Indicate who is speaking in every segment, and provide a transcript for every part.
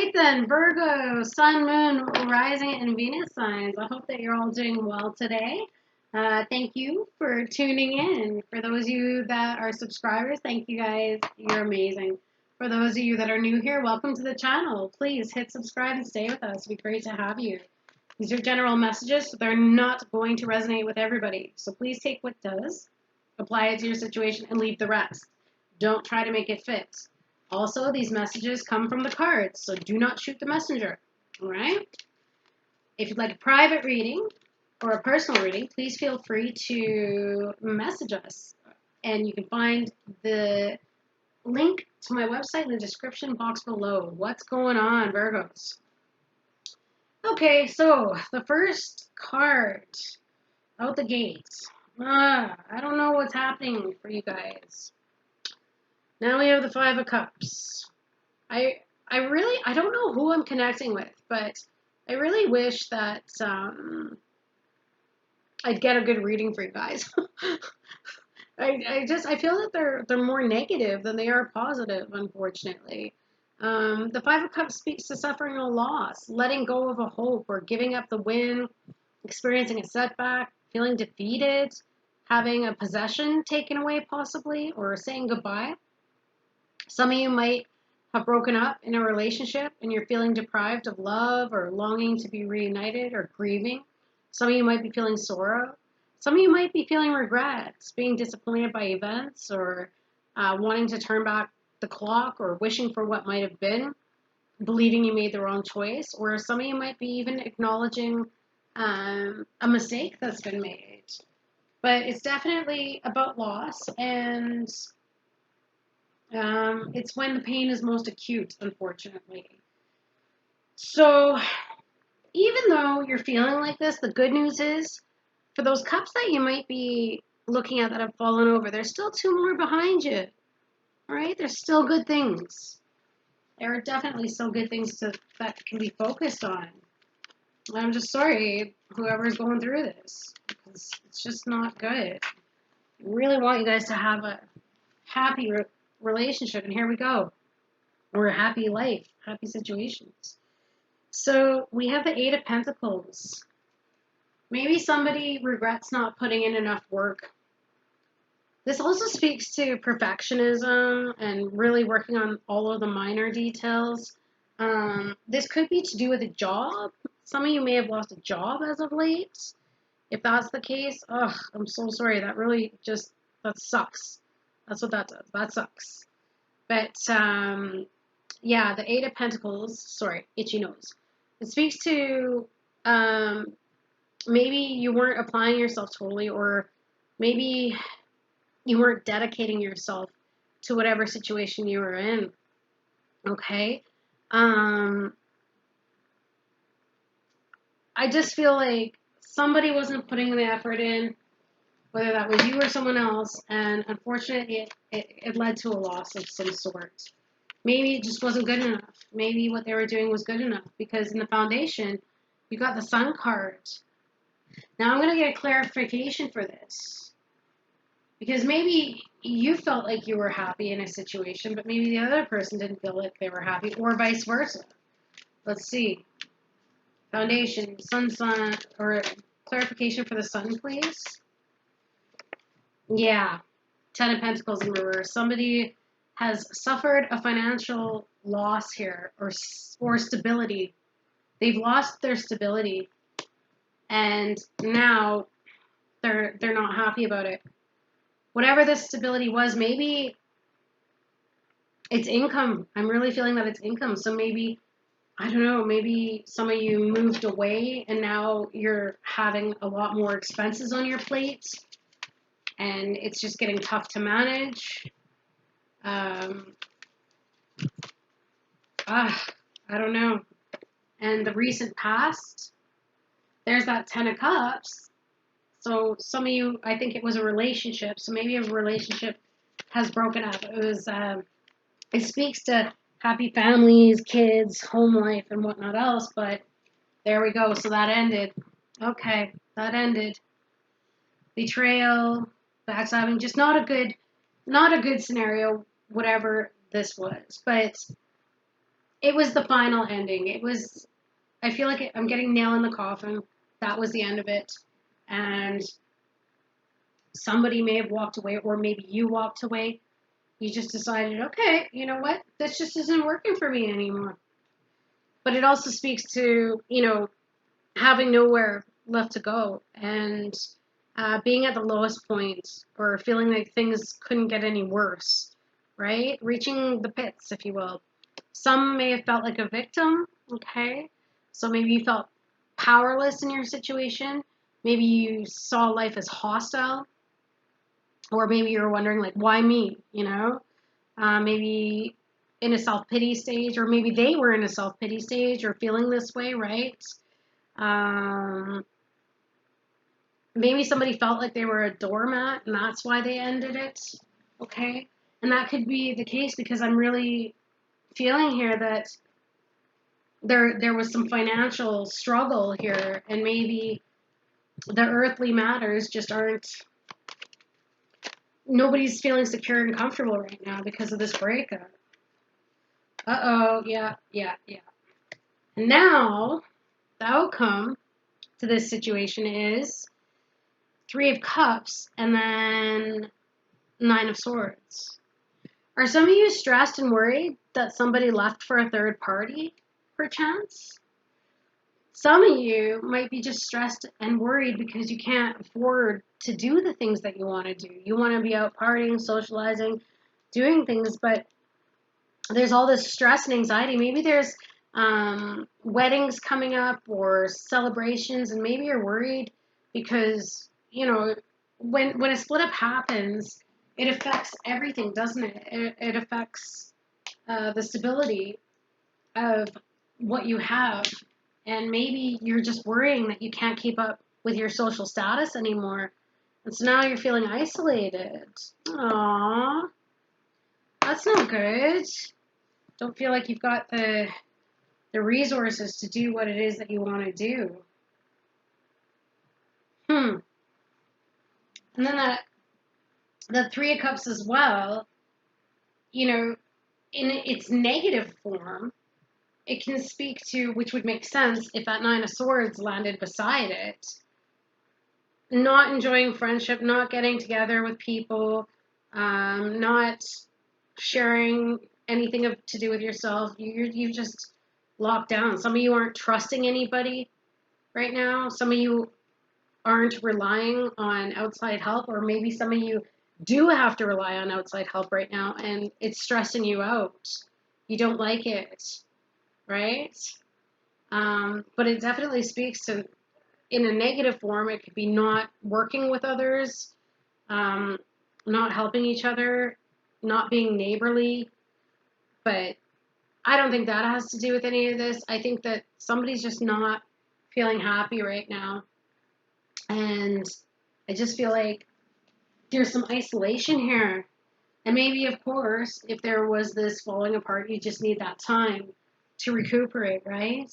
Speaker 1: right then, Virgo, Sun, Moon, Rising, and Venus signs. I hope that you're all doing well today. Thank you for tuning in. For those of you that are subscribers, thank you guys. You're amazing. For those of you that are new here, welcome to the channel. Please hit subscribe and stay with us. It'd be great to have you. These are general messages, so they're not going to resonate with everybody. So please take what does, apply it to your situation, and leave the rest. Don't try to make it fit. Also, these messages come from the cards, so do not shoot the messenger, all right? If you'd like a private reading or a personal reading, please feel free to message us. And you can find the link to my website in the description box below. What's going on, Virgos? Okay, so the first card out the gates. I don't know what's happening for you guys. Now we have the Five of Cups. I don't know who I'm connecting with, but I really wish that I'd get a good reading for you guys. I feel that they're more negative than they are positive, unfortunately. The Five of Cups speaks to suffering a loss, letting go of a hope, or giving up the win, experiencing a setback, feeling defeated, having a possession taken away possibly, or saying goodbye. Some of you might have broken up in a relationship and you're feeling deprived of love or longing to be reunited or grieving. Some of you might be feeling sorrow. Some of you might be feeling regrets, being disappointed by events or wanting to turn back the clock or wishing for what might have been, believing you made the wrong choice. Or some of you might be even acknowledging a mistake that's been made. But it's definitely about loss, and it's when the pain is most acute, unfortunately. So even though you're feeling like this, the good news is for those cups that you might be looking at that have fallen over, there's still two more behind you. All right? There's still good things. There are definitely still good things that can be focused on. I'm just sorry, whoever's going through this, because it's just not good. I really want you guys to have a happy relationship, and here we go. Or a happy life, happy situations. So we have the Eight of Pentacles. Maybe somebody regrets not putting in enough work. This also speaks to perfectionism and really working on all of the minor details. This could be to do with a job. Some of you may have lost a job as of late. If that's the case, I'm so sorry. That really that sucks. That's what that does. That sucks. But yeah, the Eight of Pentacles, sorry, itchy nose. It speaks to maybe you weren't applying yourself totally, or maybe you weren't dedicating yourself to whatever situation you were in. Okay? I just feel like somebody wasn't putting the effort in, whether that was you or someone else, and unfortunately it led to a loss of some sort. Maybe it just wasn't good enough. Maybe what they were doing was good enough, because in the foundation, you got the Sun card. Now I'm going to get a clarification for this, because maybe you felt like you were happy in a situation, but maybe the other person didn't feel like they were happy, or vice versa. Let's see. Foundation, Sun, or clarification for the Sun, please. Yeah, Ten of Pentacles in reverse. Somebody has suffered a financial loss here, or stability. They've lost their stability, and now they're not happy about it. Whatever this stability was, maybe it's income. I'm really feeling that it's income. So maybe, I don't know, maybe some of you moved away and now you're having a lot more expenses on your plate, and it's just getting tough to manage. I don't know. And the recent past, there's that Ten of Cups. So some of you, I think it was a relationship. So maybe a relationship has broken up. It speaks to happy families, kids, home life, and whatnot else. But there we go. So that ended. Okay, that ended. Betrayal, backstabbing, just not a good scenario, whatever this was. But it was the final ending. It was, I feel like I'm getting nail in the coffin. That was the end of it. And somebody may have walked away, or maybe you walked away. You just decided, okay, you know what? This just isn't working for me anymore. But it also speaks to, having nowhere left to go and being at the lowest point or feeling like things couldn't get any worse, right? Reaching the pits, if you will. Some may have felt like a victim, okay? So maybe you felt powerless in your situation. Maybe you saw life as hostile, or maybe you're wondering, like, why me, maybe in a self-pity stage, or maybe they were in a self-pity stage or feeling this way, right? Um, Maybe somebody felt like they were a doormat and that's why they ended it, okay? And that could be the case because I'm really feeling here that there was some financial struggle here, and maybe the earthly matters just aren't, nobody's feeling secure and comfortable right now because of this breakup. Uh-oh, yeah, yeah, yeah. And now, the outcome to this situation is Three of Cups and then Nine of Swords. Are some of you stressed and worried that somebody left for a third party, perchance? Some of you might be just stressed and worried because you can't afford to do the things that you want to do. You want to be out partying, socializing, doing things, but there's all this stress and anxiety. Maybe there's weddings coming up or celebrations, and maybe you're worried because, when a split up happens, it affects everything, doesn't it? It affects the stability of what you have. And maybe you're just worrying that you can't keep up with your social status anymore. And so now you're feeling isolated. Aww, that's no good. Don't feel like you've got the resources to do what it is that you want to do. And then the Three of Cups as well, in its negative form, it can speak to, which would make sense if that Nine of Swords landed beside it, not enjoying friendship, not getting together with people, not sharing anything to do with yourself. You've just locked down. Some of you aren't trusting anybody right now. Some of you aren't relying on outside help, or maybe some of you do have to rely on outside help right now, and it's stressing you out. You don't like it, right? But it definitely speaks to, in a negative form, it could be not working with others, not helping each other, not being neighborly. But I don't think that has to do with any of this. I think that somebody's just not feeling happy right now. And I just feel like there's some isolation here. And maybe, of course, if there was this falling apart, you just need that time to recuperate, right?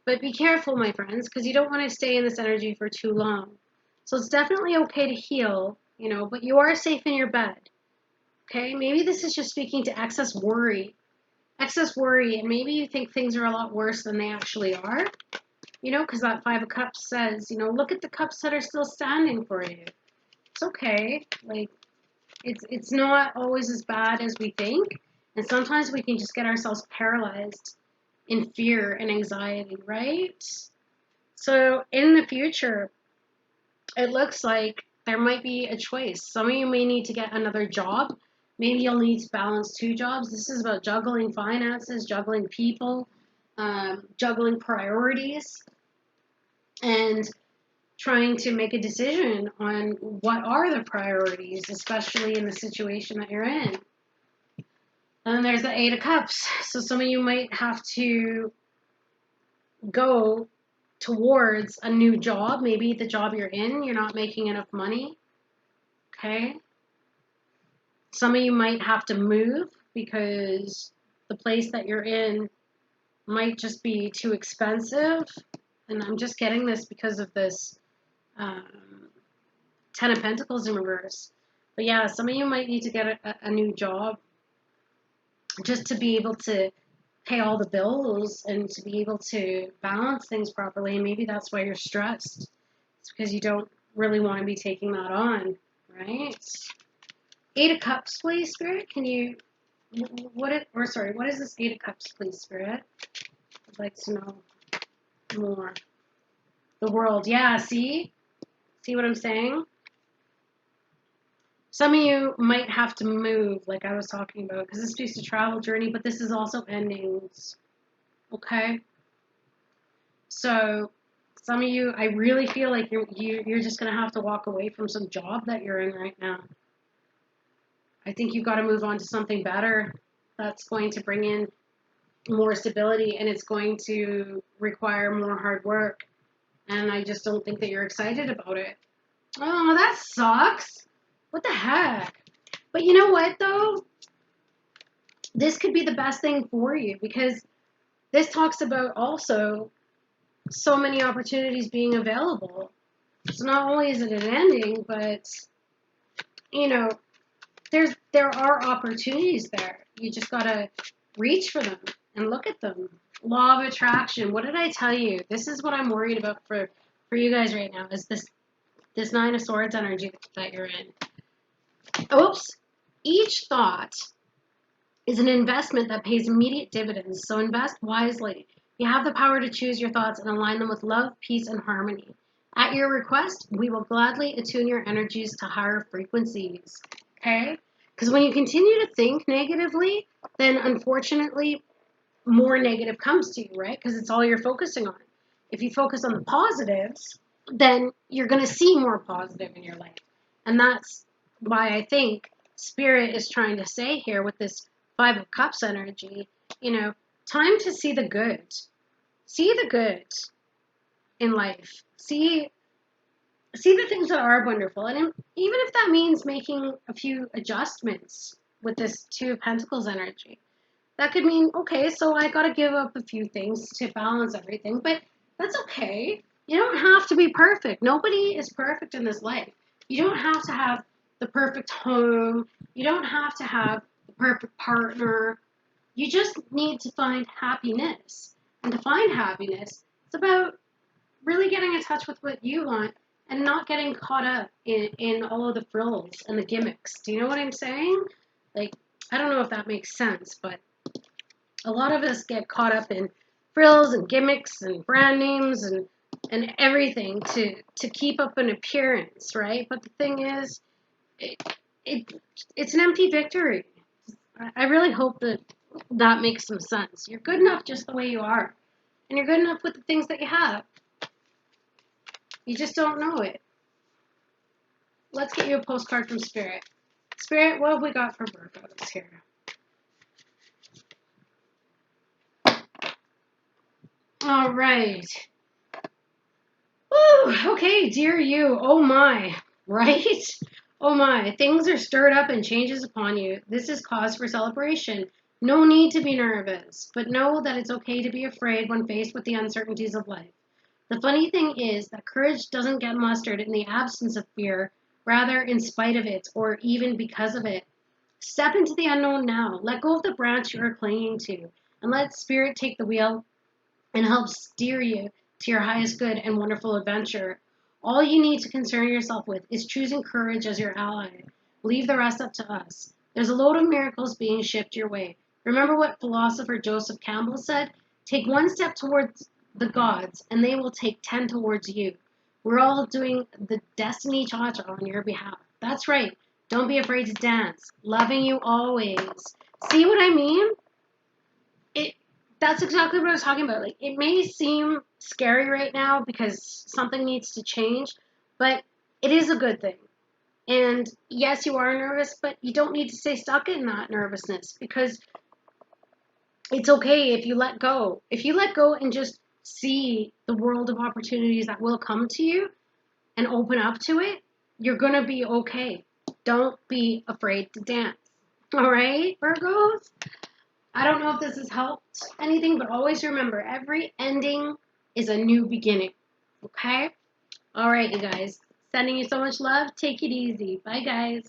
Speaker 1: But be careful, my friends, because you don't want to stay in this energy for too long. So it's definitely okay to heal, but you are safe in your bed. Okay? Maybe this is just speaking to excess worry. Excess worry, and maybe you think things are a lot worse than they actually are. Because that Five of Cups says, look at the cups that are still standing for you. It's okay. Like, it's not always as bad as we think. And sometimes we can just get ourselves paralyzed in fear and anxiety, right? So in the future, it looks like there might be a choice. Some of you may need to get another job. Maybe you'll need to balance two jobs. This is about juggling finances, juggling people, juggling priorities, and trying to make a decision on what are the priorities, especially in the situation that you're in. And then there's the Eight of Cups. So some of you might have to go towards a new job. Maybe the job you're in, you're not making enough money. Okay? Some of you might have to move because the place that you're in might just be too expensive. And I'm just getting this because of this Ten of Pentacles in reverse. But yeah, some of you might need to get a new job just to be able to pay all the bills and to be able to balance things properly. And maybe that's why you're stressed. It's because you don't really want to be taking that on, right? Eight of Cups, please, Spirit. Can you, what is this Eight of Cups, please, Spirit? I'd like to know more. The World, yeah, see? See what I'm saying? Some of you might have to move, like I was talking about, because this speaks to travel journey, but this is also endings, okay? So some of you, I really feel like you're just gonna have to walk away from some job that you're in right now. I think you've got to move on to something better that's going to bring in more stability, and it's going to require more hard work. And I just don't think that you're excited about it. Oh, that sucks. What the heck? But you know what, though? This could be the best thing for you, because this talks about also so many opportunities being available. So not only is it an ending, but, you know, there are opportunities there. You just gotta reach for them and look at them. Law of attraction. What did I tell you? This is what I'm worried about for you guys right now, is this Nine of Swords energy that you're in. Oops. Each thought is an investment that pays immediate dividends, so invest wisely. You have the power to choose your thoughts and align them with love, peace, and harmony. At your request, we will gladly attune your energies to higher frequencies. Okay? Because when you continue to think negatively, then unfortunately, more negative comes to you, right? Because it's all you're focusing on. If you focus on the positives, then you're going to see more positive in your life. And that's why I think Spirit is trying to say here with this Five of Cups energy, time to see the good. See the good in life. See the things that are wonderful. And even if that means making a few adjustments with this Two of Pentacles energy, that could mean, okay, so I got to give up a few things to balance everything, but that's okay. You don't have to be perfect. Nobody is perfect in this life. You don't have to have the perfect home. You don't have to have the perfect partner. You just need to find happiness. And to find happiness, it's about really getting in touch with what you want and not getting caught up in all of the frills and the gimmicks. Do you know what I'm saying? Like, I don't know if that makes sense, but a lot of us get caught up in frills and gimmicks and brand names and everything to keep up an appearance, right? But the thing is, it's an empty victory. I really hope that makes some sense. You're good enough just the way you are, and you're good enough with the things that you have. You just don't know it. Let's get you a postcard from Spirit. Spirit, what have we got for Virgos here? All right. Woo, okay, dear you. Oh my, right? Oh my, things are stirred up and changes upon you. This is cause for celebration. No need to be nervous, but know that it's okay to be afraid when faced with the uncertainties of life. The funny thing is that courage doesn't get mustered in the absence of fear, rather in spite of it, or even because of it. Step into the unknown now. Let go of the branch you are clinging to, and let Spirit take the wheel and help steer you to your highest good and wonderful adventure. All you need to concern yourself with is choosing courage as your ally. Leave the rest up to us. There's a load of miracles being shipped your way. Remember what philosopher Joseph Campbell said? Take one step towards the gods, and they will take 10 towards you. We're all doing the Destiny Cha-Cha on your behalf. That's right. Don't be afraid to dance. Loving you always. See what I mean? That's exactly what I was talking about. Like, it may seem scary right now because something needs to change, but it is a good thing. And yes, you are nervous, but you don't need to stay stuck in that nervousness, because it's okay if you let go. If you let go and just see the world of opportunities that will come to you and open up to it, you're going to be okay. Don't be afraid to dance. All right, Virgos? I don't know if this has helped anything, but always remember, every ending is a new beginning. Okay? All right, you guys. Sending you so much love. Take it easy. Bye, guys.